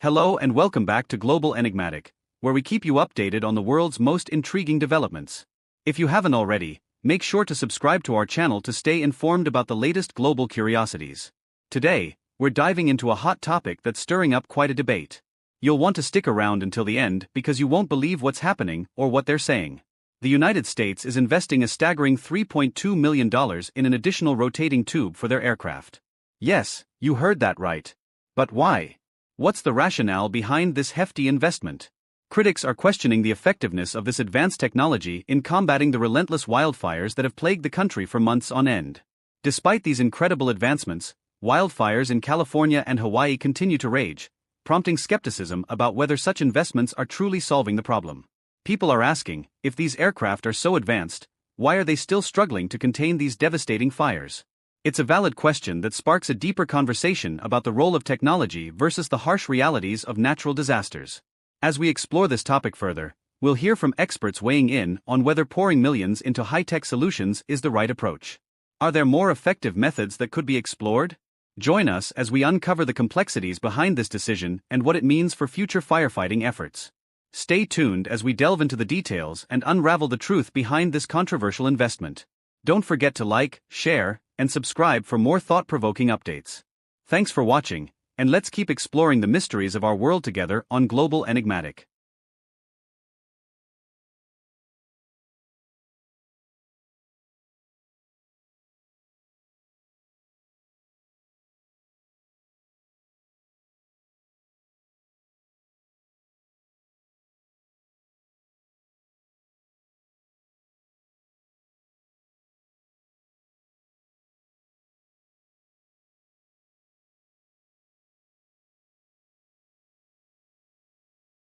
Hello and welcome back to Global Enigmatic, where we keep you updated on the world's most intriguing developments. If you haven't already, make sure to subscribe to our channel to stay informed about the latest global curiosities. Today, we're diving into a hot topic that's stirring up quite a debate. You'll want to stick around until the end because you won't believe what's happening or what they're saying. The United States is investing a staggering $3.2 million in an additional rotating tube for their aircraft. Yes, you heard that right. But why? What's the rationale behind this hefty investment? Critics are questioning the effectiveness of this advanced technology in combating the relentless wildfires that have plagued the country for months on end. Despite these incredible advancements, wildfires in California and Hawaii continue to rage, prompting skepticism about whether such investments are truly solving the problem. People are asking, if these aircraft are so advanced, why are they still struggling to contain these devastating fires? It's a valid question that sparks a deeper conversation about the role of technology versus the harsh realities of natural disasters. As we explore this topic further, we'll hear from experts weighing in on whether pouring millions into high-tech solutions is the right approach. Are there more effective methods that could be explored? Join us as we uncover the complexities behind this decision and what it means for future firefighting efforts. Stay tuned as we delve into the details and unravel the truth behind this controversial investment. Don't forget to like, share, and subscribe for more thought-provoking updates. Thanks for watching, and let's keep exploring the mysteries of our world together on Global Enigmatic.